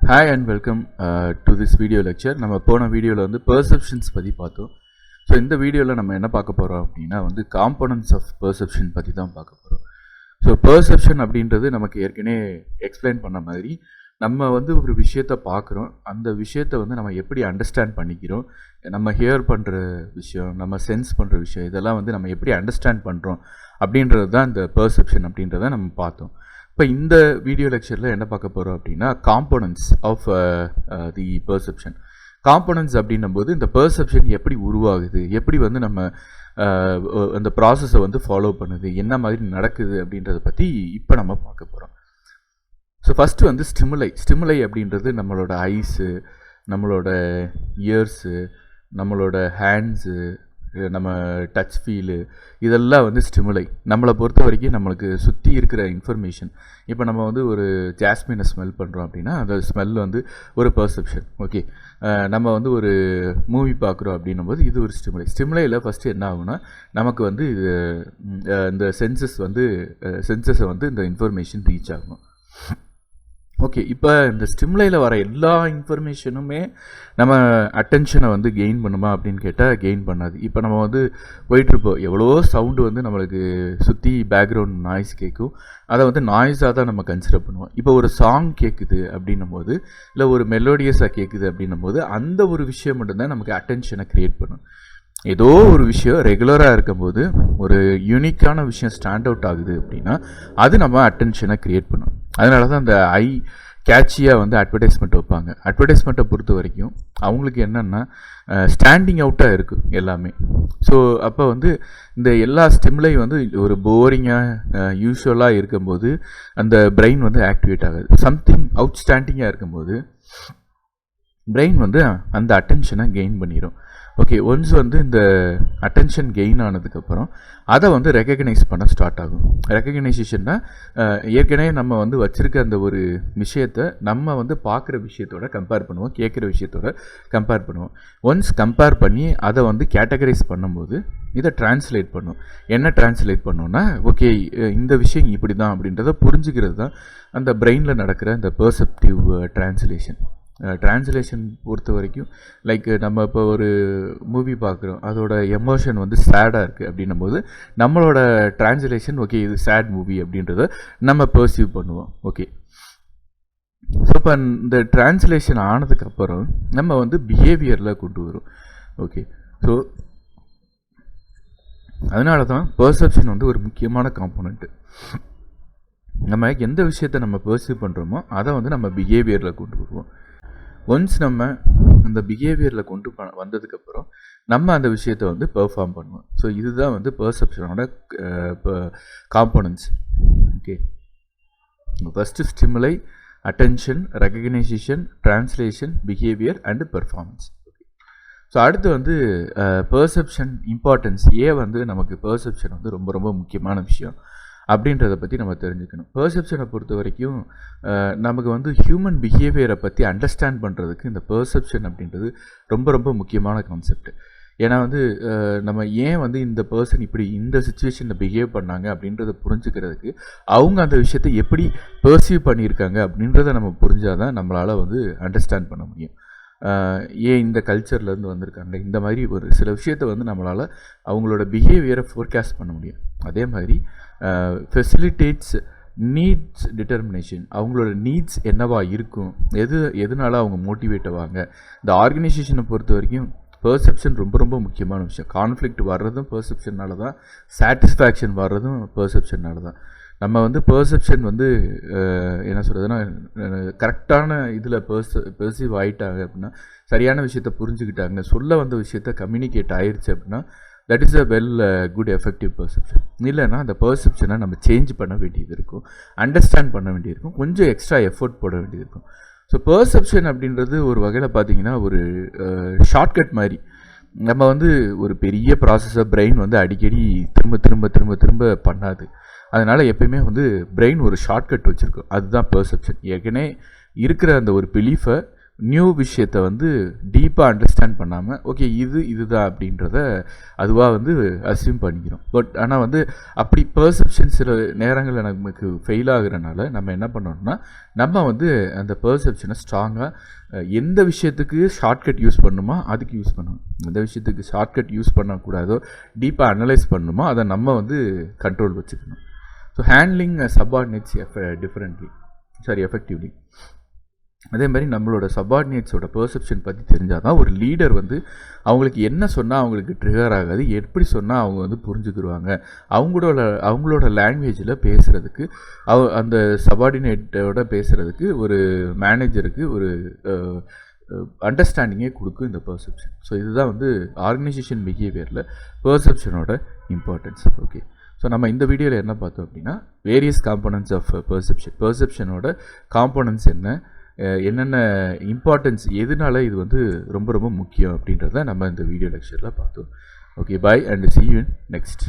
Hi and welcome to this video lecture. நம்ம போன வீடியோவில் வந்து பெர்செப்ஷன்ஸ் பற்றி பார்த்தோம். ஸோ இந்த வீடியோவில் நம்ம என்ன பார்க்க போகிறோம் அப்படின்னா வந்து காம்பனன்ட்ஸ் ஆஃப் பெர்செப்ஷன் பற்றி தான் பார்க்க போகிறோம். ஸோ பெர்செப்ஷன் அப்படின்றது நமக்கு ஏற்கனவே எக்ஸ்பிளைன் பண்ண மாதிரி நம்ம வந்து ஒரு விஷயத்தை பார்க்குறோம், அந்த விஷயத்தை வந்து நம்ம எப்படி அண்டர்ஸ்டாண்ட் பண்ணிக்கிறோம், நம்ம ஹியர் பண்ணுற விஷயம், நம்ம சென்ஸ் பண்ணுற விஷயம், இதெல்லாம் வந்து நம்ம எப்படி அண்டர்ஸ்டாண்ட் பண்ணுறோம் அப்படின்றது தான் இந்த பெர்செப்ஷன் அப்படின்றத நம்ம பார்த்தோம். இப்போ இந்த வீடியோ லெக்சரில் என்ன பார்க்க போகிறோம் அப்படின்னா components of the perception. Components அப்படின்னும் போது இந்த பெர்செப்ஷன் எப்படி உருவாகுது, எப்படி வந்து நம்ம அந்த ப்ராசஸை வந்து ஃபாலோ பண்ணுது, என்ன மாதிரி நடக்குது அப்படின்றத பற்றி இப்போ நம்ம பார்க்க போகிறோம். ஸோ ஃபஸ்ட்டு வந்து ஸ்டிமுலை அப்படின்றது நம்மளோட ஐஸு, நம்மளோட இயர்ஸு, நம்மளோட ஹேண்ட்ஸு, நம்ம டச் ஃபீலு, இதெல்லாம் வந்து ஸ்டிமுலை. நம்மளை பொறுத்த வரைக்கும் நம்மளுக்கு சுற்றி இருக்கிற இன்ஃபர்மேஷன். இப்போ நம்ம வந்து ஒரு ஜாஸ்மினை ஸ்மெல் பண்ணுறோம் அப்படின்னா அந்த ஸ்மெல் வந்து ஒரு பெர்செப்ஷன். ஓகே, நம்ம வந்து ஒரு மூவி பார்க்குறோம் அப்படின்னும் போது இது ஒரு ஸ்டிமுலையில் ஃபஸ்ட்டு என்ன ஆகுனா நமக்கு வந்து இந்த சென்சஸை வந்து இந்த இன்ஃபர்மேஷன் ரீச் ஆகணும். ஓகே, இப்போ இந்த ஸ்டிமுலையில் வர எல்லா இன்ஃபர்மேஷனுமே நம்ம அட்டென்ஷனை வந்து கெயின் பண்ணுமா அப்படின்னு கேட்டால் கெயின் பண்ணாது. இப்போ நம்ம வந்து போயிட்டுருப்போம், எவ்வளோ சவுண்டு வந்து நம்மளுக்கு சுற்றி பேக்ரவுண்ட் நாய்ஸ் கேட்கும், அதை வந்து நாய்ஸாக தான் நம்ம கன்சிடர் பண்ணுவோம். இப்போ ஒரு சாங் கேட்குது அப்படின்னும் போது, இல்லை ஒரு மெலோடியஸாக கேட்குது அப்படின்னும் போது அந்த ஒரு விஷயம் மட்டும்தான் நமக்கு அட்டென்ஷனை க்ரியேட் பண்ணும். ஏதோ ஒரு விஷயம் ரெகுலராக இருக்கும்போது ஒரு யூனிக்கான விஷயம் ஸ்டாண்ட் அவுட் ஆகுது அப்படின்னா அது நம்ம அட்டென்ஷனை க்ரியேட் பண்ணும். அதனால தான் அந்த கேட்சியாக வந்து அட்வர்டைஸ்மெண்ட் வைப்பாங்க. அட்வர்டைஸ்மெண்ட்டை பொறுத்த வரைக்கும் அவங்களுக்கு என்னென்னா ஸ்டாண்டிங் அவுட்டாக இருக்குது எல்லாமே. ஸோ அப்போ வந்து இந்த எல்லா ஸ்டிமுலை வந்து ஒரு போரிங்காக யூஸ்வலாக இருக்கும்போது அந்த பிரெயின் வந்து ஆக்டிவேட் ஆகாது. சம்திங் அவுட்ஸ்டாண்டிங்காக இருக்கும்போது பிரெயின் வந்து அந்த அட்டென்ஷனை கெயின் பண்ணிடும். ஓகே, ஒன்ஸ் வந்து இந்த அட்டென்ஷன் கெயின் ஆனதுக்கப்புறம் அதை வந்து ரெக்கக்னைஸ் பண்ண ஸ்டார்ட் ஆகும். ரெக்கக்னைசேஷன்னா ஏற்கனவே நம்ம வந்து வச்சுருக்க அந்த ஒரு விஷயத்தை நம்ம வந்து பார்க்குற விஷயத்தோட கம்பேர் பண்ணுவோம், கேட்குற விஷயத்தோட கம்பேர் பண்ணுவோம். ஒன்ஸ் கம்பேர் பண்ணி அதை வந்து கேட்டகரைஸ் பண்ணும்போது இதை டிரான்ஸ்லேட் பண்ணும். என்ன டிரான்ஸ்லேட் பண்ணோன்னா ஓகே இந்த விஷயம் இப்படி தான் அப்படின்றத புரிஞ்சுக்கிறது தான் அந்த பிரெயினில் நடக்கிற அந்த பெர்செப்டிவ் டிரான்ஸ்லேஷன். டிரான்ஸ்லேஷன் பொறுத்த வரைக்கும் லைக் நம்ம இப்போ ஒரு மூவி பார்க்குறோம், அதோட எமோஷன் வந்து சேடாக இருக்குது அப்படின்னும் போது நம்மளோட டிரான்ஸ்லேஷன் ஓகே இது சேட் மூவி அப்படின்றத நம்ம பெர்சீவ் பண்ணுவோம். ஓகே, ஸோ இப்போ இந்த டிரான்ஸ்லேஷன் ஆனதுக்கப்புறம் நம்ம வந்து பிஹேவியரில் கொண்டு வரும். ஓகே, ஸோ அதனால தான் பெர்செப்ஷன் வந்து ஒரு முக்கியமான காம்போனண்ட்டு. நம்ம எந்த விஷயத்தை நம்ம பெர்சீவ் பண்ணுறோமோ அதை வந்து நம்ம பிஹேவியரில் கொண்டு வருவோம். ஒன்ஸ் நம்ம அந்த பிஹேவியரில் கொண்டு வந்ததுக்கப்புறம் நம்ம அந்த விஷயத்தை வந்து பெர்ஃபார்ம் பண்ணுவோம். ஸோ இதுதான் வந்து பெர்செப்ஷனோட காம்போனன்ட்ஸ். ஓகே, ஃபஸ்ட்டு ஸ்டிமுலை, attention, recognisation, translation, behaviour and performance. So அடுத்து வந்து பெர்செப்ஷன் இம்பார்ட்டன்ஸ். வந்து நமக்கு பெர்செப்ஷன் வந்து ரொம்ப ரொம்ப முக்கியமான விஷயம் அப்படின்றத பற்றி நம்ம தெரிஞ்சுக்கணும். பெர்செப்ஷனை பொறுத்த வரைக்கும் நமக்கு வந்து ஹியூமன் பிஹேவியரை பற்றி அண்டர்ஸ்டாண்ட் பண்ணுறதுக்கு இந்த பெர்செப்ஷன் அப்படின்றது ரொம்ப ரொம்ப முக்கியமான கான்செப்ட். ஏன்னா வந்து நம்ம ஏன் வந்து இந்த பர்சன் இப்படி இந்த சுச்சுவேஷனில் பிஹேவ் பண்ணாங்க அப்படின்றத புரிஞ்சுக்கிறதுக்கு அவங்க அந்த விஷயத்தை எப்படி பெர்சீவ் பண்ணியிருக்காங்க அப்படின்றத நம்ம புரிஞ்சால் தான் நம்மளால் வந்து அண்டர்ஸ்டாண்ட் பண்ண முடியும். ஏன் இந்த கல்ச்சர்லேருந்து வந்திருக்காங்க, இந்த மாதிரி ஒரு சில விஷயத்தை வந்து நம்மளால் அவங்களோட பிஹேவியரை ஃபோர்காஸ்ட் பண்ண முடியும். அதே மாதிரி ஃபெசிலிட்டேட்ஸ் நீட்ஸ் டிட்டர்மினேஷன். அவங்களோட நீட்ஸ் என்னவா இருக்கும், எதனால அவங்க மோட்டிவேட் ஆவாங்க. இந்த ஆர்கனைசேஷனை பொறுத்த வரைக்கும் பெர்செப்ஷன் ரொம்ப ரொம்ப முக்கியமான விஷயம். கான்ஃப்ளிக்ட் வர்றதும் பெர்செப்ஷனால தான், சாட்டிஸ்ஃபேக்ஷன் வர்றதும் பெர்செப்ஷனால தான். நம்ம வந்து பெர்செப்ஷன் வந்து என்ன சொல்கிறதுனா கரெக்டான இதில் பெர்சீவ் ஆகிட்டாங்க அப்படின்னா, சரியான விஷயத்தை புரிஞ்சுக்கிட்டாங்க, சொல்ல வந்த விஷயத்த கம்யூனிகேட் ஆயிடுச்சு அப்படின்னா that is a good effective perception. இல்லைன்னா அந்த பெர்செப்ஷனை நம்ம சேஞ்ச் பண்ண வேண்டியது இருக்கும், அண்டர்ஸ்டாண்ட் பண்ண வேண்டியது இருக்கும், கொஞ்சம் எக்ஸ்ட்ரா எஃபோர்ட் போட வேண்டியது இருக்கும். ஸோ பெர்செப்ஷன் அப்படின்றது ஒரு வகையில் பார்த்திங்கன்னா ஒரு ஷார்ட்கட் மாதிரி. நம்ம வந்து ஒரு பெரிய ப்ராசஸை பிரெயின் வந்து அடிக்கடி திரும்ப திரும்ப திரும்ப திரும்ப பண்ணாது. அதனால் எப்பயுமே வந்து பிரெயின் ஒரு ஷார்ட்கட் வச்சுருக்கும், அதுதான் பெர்செப்ஷன். ஏற்கனவே இருக்கிற அந்த ஒரு பிலீஃபை நியூ விஷயத்தை வந்து டீப்பாக அண்டர்ஸ்டாண்ட் பண்ணாமல் ஓகே இதுதான் அப்படின்றத அதுவாக வந்து அஸ்யூம் பண்ணிக்கிறோம். பட் ஆனால் வந்து அப்படி பெர்செப்ஷன் சில நேரங்களில் நமக்கு ஃபெயில் ஆகுறனால நம்ம என்ன பண்ணோம்னா நம்ம வந்து அந்த பெர்செப்ஷனை ஸ்ட்ராங்காக எந்த விஷயத்துக்கு ஷார்ட்கட் யூஸ் பண்ணணுமோ அதுக்கு யூஸ் பண்ணணும், எந்த விஷயத்துக்கு ஷார்ட்கட் யூஸ் பண்ணக்கூடாதோ டீப்பாக அனலைஸ் பண்ணணுமோ அதை நம்ம வந்து கண்ட்ரோல் வச்சுக்கணும். So handling subordinates effectively. அதே மாதிரி நம்மளோட சப்பார்டினேட்ஸோட பெர்செப்ஷன் பற்றி தெரிஞ்சால் தான் ஒரு லீடர் வந்து அவங்களுக்கு என்ன சொன்னால் அவங்களுக்கு ட்ரிகர் ஆகாது, எப்படி சொன்னால் அவங்க வந்து புரிஞ்சுக்கிடுவாங்க, அவங்களோட லாங்குவேஜில் பேசுகிறதுக்கு அந்த சப்பார்டினேட்டோட பேசுகிறதுக்கு ஒரு மேனேஜருக்கு ஒரு அண்டர்ஸ்டாண்டிங்கே கொடுக்கும் இந்த பெர்செப்ஷன். ஸோ இதுதான் வந்து ஆர்கனைசேஷன் பிஹேவியரில் பெர்செப்ஷனோட இம்பார்ட்டன்ஸ். ஓகே, ஸோ நம்ம இந்த வீடியோவில் என்ன பார்த்தோம் அப்படின்னா வேரியஸ் காம்போனன்ட்ஸ் ஆஃப் பெர்செப்ஷனோட காம்போனன்ட்ஸ் என்னென்ன இம்பார்ட்டன்ஸ், எதனால இது வந்து ரொம்ப ரொம்ப முக்கியம் அப்படின்றத நம்ம இந்த வீடியோ லெக்சரில் பார்த்தோம். Okay, bye and see you in next.